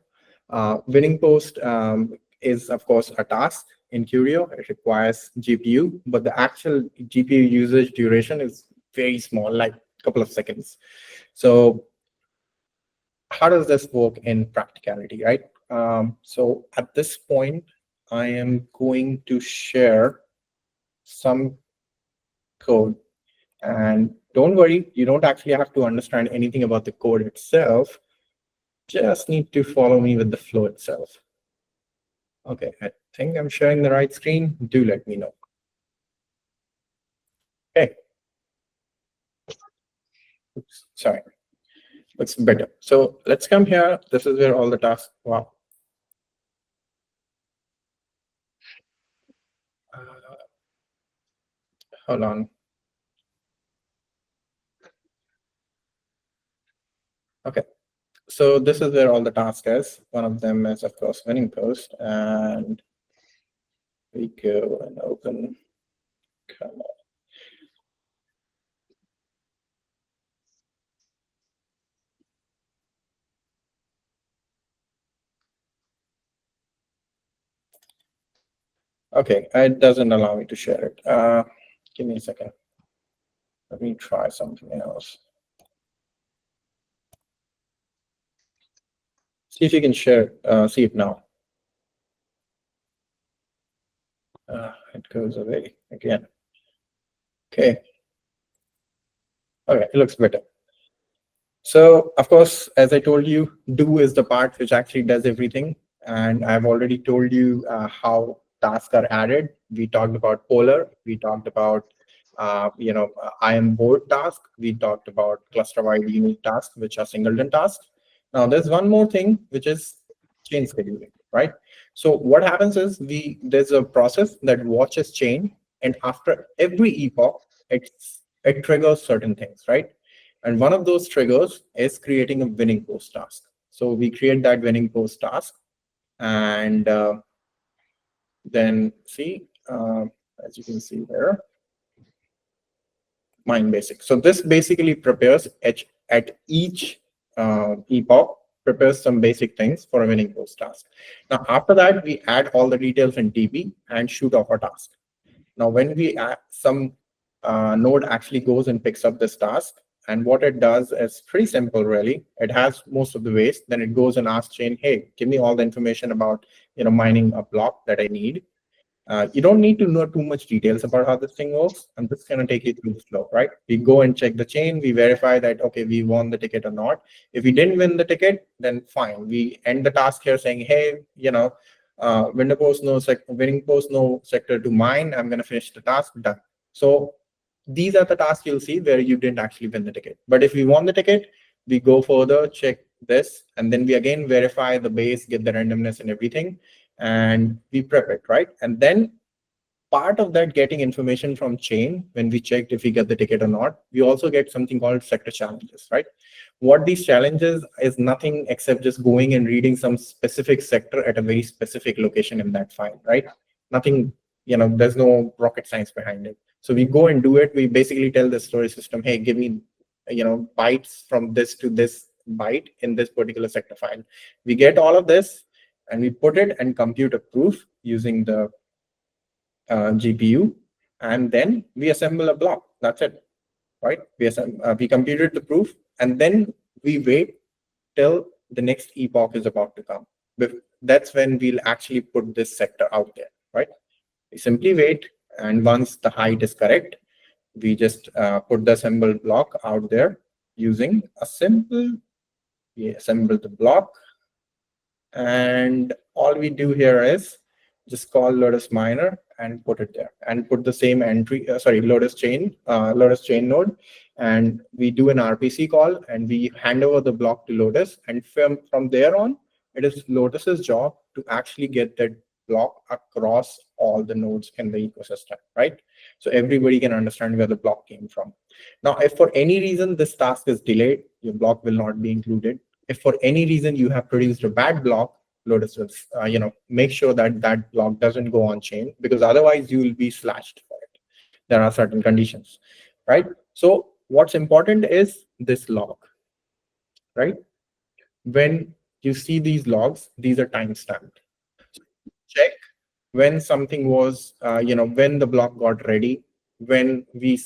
WinningPost is, of course, a task in Curio. It requires GPU, but the actual GPU usage duration is very small, like a couple of seconds. So how does this work in practicality, right? So at this point, I am going to share some code. And don't worry, you don't actually have to understand anything about the code itself. Just need to follow me with the flow itself. Okay, I think I'm sharing the right screen. Do let me know. Okay. Oops, sorry. Looks better. So let's come here. This is where all the tasks. Wow. Hold on. Okay. So this is where all the tasks is. One of them is, of course, WinningPost. And we go and open. Come on. Okay, it doesn't allow me to share it. Give me a second. Let me try something else. See if you can share, see it now. It goes away again. Okay. Okay, it looks better. So, of course, as I told you, do is the part which actually does everything. And I've already told you how tasks are added. We talked about Polar. We talked about, I am board task. We talked about cluster-wide unique tasks, which are singleton tasks. Now, there's one more thing, which is chain scheduling, right? So what happens is there's a process that watches chain, and after every epoch, it triggers certain things, right? And one of those triggers is creating a WinningPost task. So we create that WinningPost task, and then see, as you can see there, mine basic. So this basically prepares at each epoch, prepares some basic things for a WinningPost task. Now, after that, we add all the details in DB and shoot off a task. Now, when we add some node actually goes and picks up this task, and what it does is pretty simple, really. It has most of the waste. Then it goes and asks chain, hey, give me all the information about mining a block that I need. You don't need to know too much details about how this thing works. I'm just going to take you through the flow, right? We go and check the chain. We verify that, okay, we won the ticket or not. If we didn't win the ticket, then fine. We end the task here saying, hey, WindowPost WinningPost no sector to mine. I'm going to finish the task, done. So these are the tasks you'll see where you didn't actually win the ticket. But if we won the ticket, we go further, check this, and then we again verify the base, get the randomness and everything, and we prep it, right? And then part of that getting information from chain, when we checked if we get the ticket or not, we also get something called sector challenges, right? What these challenges is nothing except just going and reading some specific sector at a very specific location in that file, right? Nothing, there's no rocket science behind it. So we go and do it. We basically tell the storage system, hey, give me, bytes from this to this byte in this particular sector file. We get all of this and we put it and compute a proof using the GPU, and then we assemble a block. That's it, right? We computed the proof, and then we wait till the next epoch is about to come. That's when we'll actually put this sector out there, right? We simply wait, and once the height is correct, we just put the assembled block out there using a simple, we assemble the block, And all we do here is just call Lotus Miner and put it there, and put the same entry, Lotus chain node, and we do an RPC call, and we hand over the block to Lotus, and from there on, it is Lotus's job to actually get that block across all the nodes in the ecosystem, right? So everybody can understand where the block came from. Now, if for any reason this task is delayed, your block will not be included. If for any reason you have produced a bad block, Lotus will make sure that that block doesn't go on chain, because otherwise you will be slashed for it. There are certain conditions, right? So what's important is this log, right? When you see these logs, these are timestamped. Check when something was, when the block got ready, when we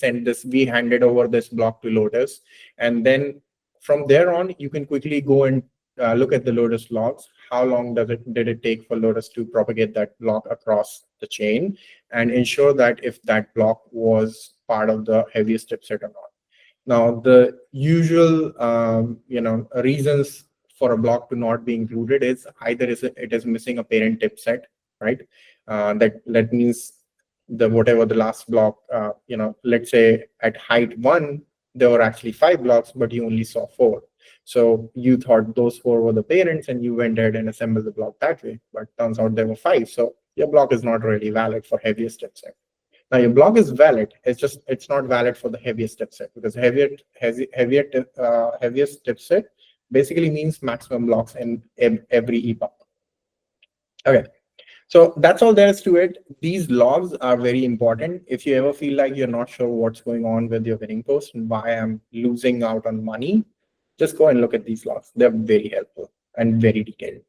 handed over this block to Lotus, and then from there on, you can quickly go and look at the Lotus logs. How long did it take for Lotus to propagate that block across the chain, and ensure that if that block was part of the heaviest chipset or not. Now, the usual reasons for a block to not be included is either it is missing a parent tip set, right? That means whatever the last block, let's say at height 1, there were actually 5 blocks, but you only saw 4. So you thought those 4 were the parents, and you went ahead and assembled the block that way. But turns out there were 5. So your block is not really valid for heaviest tip set. Now your block is valid. It's not valid for the heaviest tip set, because heaviest tip set basically means maximum blocks in every epoch. Okay. So that's all there is to it. These logs are very important. If you ever feel like you're not sure what's going on with your WinningPost and why I'm losing out on money, just go and look at these logs. They're very helpful and very detailed.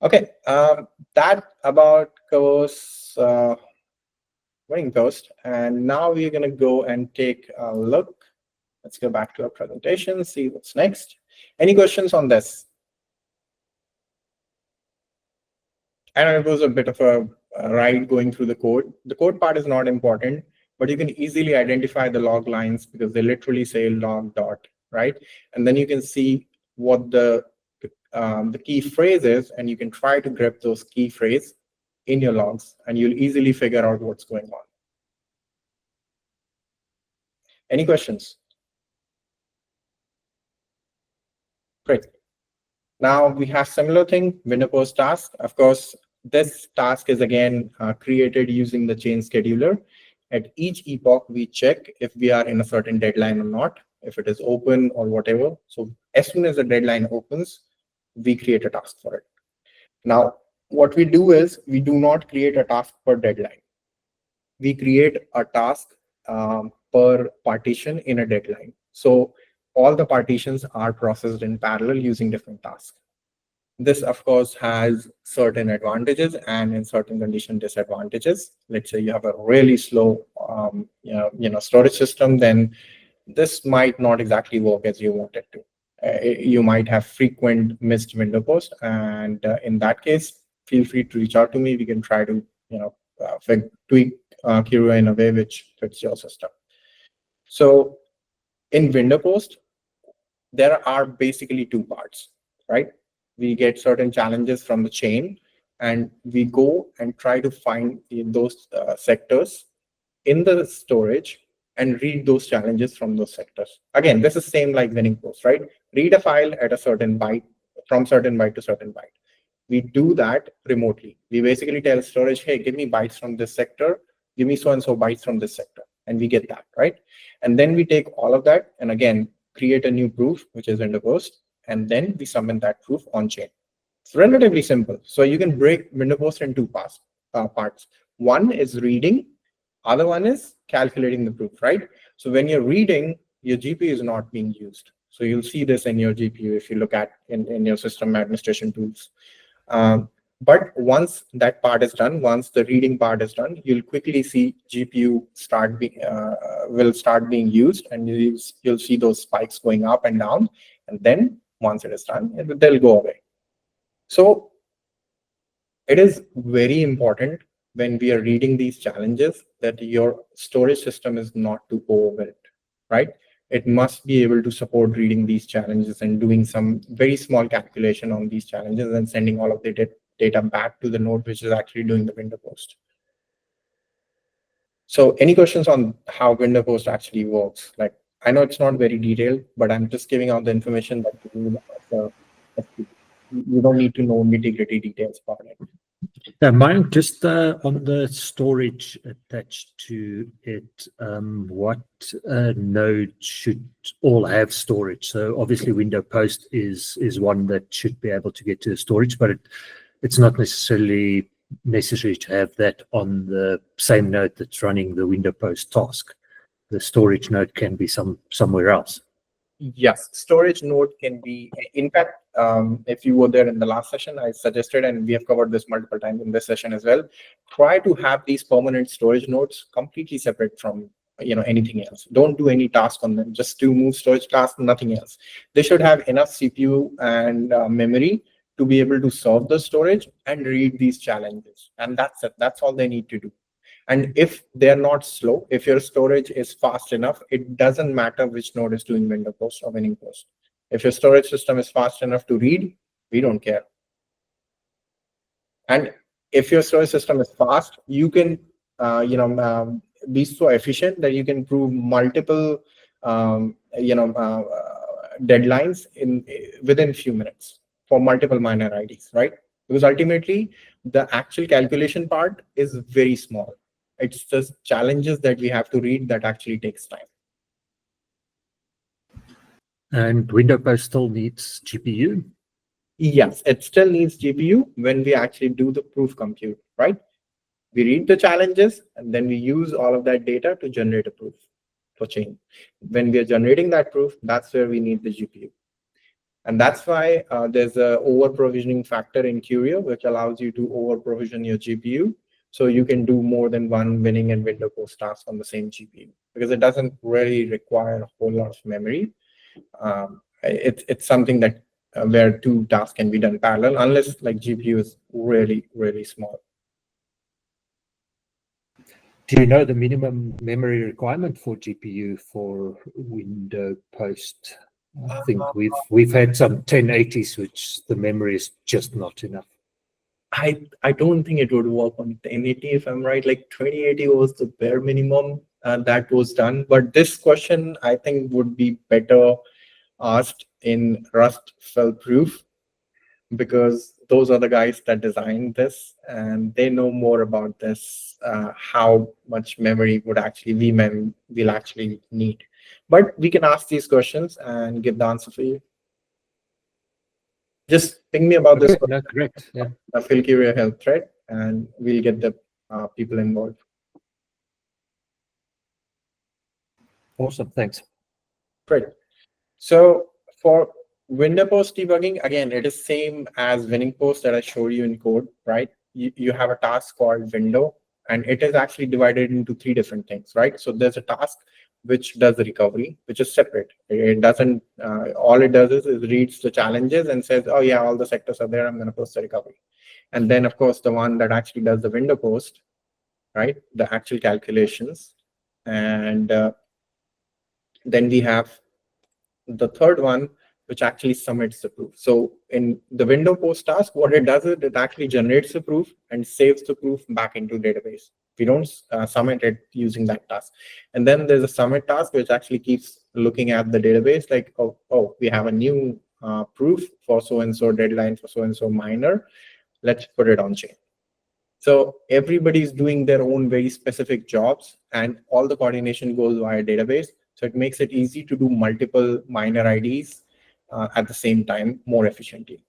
Okay, that about covers WinningPost. And now we're going to go and take a look. Let's go back to our presentation, see what's next. Any questions on this? I know it was a bit of a ride going through the code. The code part is not important, but you can easily identify the log lines because they literally say log dot, right? And then you can see what the key phrase is, and you can try to grab those key phrase in your logs, and you'll easily figure out what's going on. Any questions? Great. Now we have similar thing, WindowPost task. Of course, this task is again created using the chain scheduler. At each epoch, we check if we are in a certain deadline or not, if it is open or whatever. So as soon as the deadline opens, we create a task for it. Now, what we do is we do not create a task per deadline. We create a task per partition in a deadline. So all the partitions are processed in parallel using different tasks. This, of course, has certain advantages and in certain condition disadvantages. Let's say you have a really slow storage system, then this might not exactly work as you want it to. You might have frequent missed window posts, and in that case, feel free to reach out to me. We can try to tweak Curio in a way which fits your system. So in WindowPost, there are basically 2 parts, right? We get certain challenges from the chain, and we go and try to find those sectors in the storage and read those challenges from those sectors. Again, this is same like WinningPost, right? Read a file at a certain byte, from certain byte to certain byte. We do that remotely. We basically tell storage, hey, give me bytes from this sector, give me so-and-so bytes from this sector, and we get that, right? And then we take all of that and again, create a new proof, which is WindowPost, and then we summon that proof on chain. It's relatively simple. So you can break WindowPost in 2 parts. One is reading, other one is calculating the proof, right? So when you're reading, your GPU is not being used. So you'll see this in your GPU if you look at in your system administration tools. But once that part is done, once the reading part is done, you'll quickly see GPU will start being used, and you'll see those spikes going up and down. And then once it is done, they'll go away. So it is very important when we are reading these challenges that your storage system is not too overwhelmed, right? it must be able to support reading these challenges and doing some very small calculation on these challenges and sending all of the data back to the node, which is actually doing the window post. So any questions on how window post actually works? Like, I know it's not very detailed, but I'm just giving out the information that you don't need to know nitty-gritty details about it. Mayank, just on the storage attached to it, what node should all have storage? So obviously WindowPost is one that should be able to get to the storage, but it's not necessarily necessary to have that on the same node that's running the WindowPost task. The storage node can be somewhere else. Yes, storage node can be, in fact, if you were there in the last session, I suggested, and we have covered this multiple times in this session as well, try to have these permanent storage nodes completely separate from anything else. Don't do any task on them, just do move storage task, nothing else. They should have enough CPU and memory to be able to solve the storage and read these challenges. And that's it. That's all they need to do. And if they're not slow, if your storage is fast enough, it doesn't matter which node is doing WindowPost or WinningPost. If your storage system is fast enough to read, we don't care. And if your storage system is fast, you can be so efficient that you can prove multiple deadlines within a few minutes for multiple minor IDs, right? Because ultimately, the actual calculation part is very small. It's just challenges that we have to read that actually takes time. And WindowPost still needs GPU? Yes, it still needs GPU when we actually do the proof compute, right? We read the challenges and then we use all of that data to generate a proof for chain. When we are generating that proof, that's where we need the GPU. And that's why there's a over-provisioning factor in Curio, which allows you to over-provision your GPU. So you can do more than one winning and WindowPost task on the same GPU, because it doesn't really require a whole lot of memory. It's something that where two tasks can be done parallel, unless like GPU is really, really small. Do you know the minimum memory requirement for GPU for WindowPost? I think we've had some 1080s, which the memory is just not enough. I don't think it would work on 1080 if I'm right. Like 2080 was the bare minimum that was done. But this question I think would be better asked in Rust fell proof, because those are the guys that designed this and they know more about this, how much memory would actually vmem will actually need. But we can ask these questions and give the answer for you. Just ping me about this. No, correct. Yeah. Fill Curio help thread, and we'll get the people involved. Awesome. Thanks. Great. So for WindowPost debugging, again, it is same as WinningPost that I showed you in code, right? You have a task called window, and it is actually divided into three different things, right? So there's a task which does the recovery, which is separate. It doesn't, all it does is reads the challenges and says, oh yeah, all the sectors are there, I'm going to post the recovery. And then of course, the one that actually does the window post, right? The actual calculations. And then we have the third one, which actually submits the proof. So in the window post task, what it does is it actually generates the proof and saves the proof back into database. We don't submit it using that task. And then there's a submit task, which actually keeps looking at the database like, oh, we have a new proof for so-and-so deadline for so-and-so minor. Let's put it on chain. So everybody's doing their own very specific jobs, and all the coordination goes via database. So it makes it easy to do multiple minor IDs at the same time more efficiently.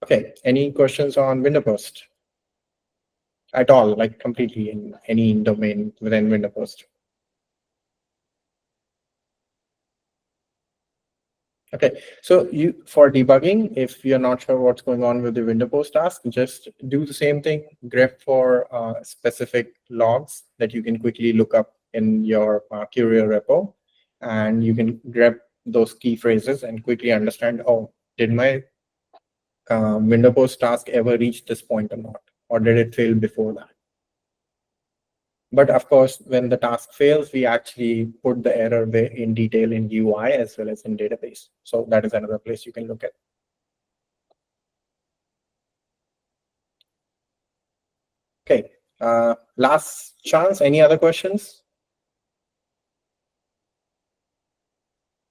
Okay, any questions on WindowPost at all, like completely in any domain within WindowPost? Okay, so for debugging, if you're not sure what's going on with the WindowPost task, just do the same thing, grep for specific logs that you can quickly look up in your Curio repo, and you can grep those key phrases and quickly understand, oh, did my WindowPost task ever reach this point or not? Or did it fail before that? But of course, when the task fails, we actually put the error in detail in UI as well as in database. So that is another place you can look at. Okay, last chance. Any other questions?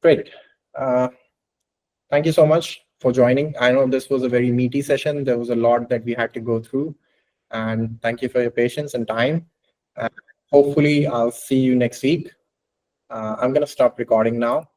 Great. Thank you so much for joining. I know this was a very meaty session. There was a lot that we had to go through. And thank you for your patience and time. Hopefully, I'll see you next week. I'm going to stop recording now.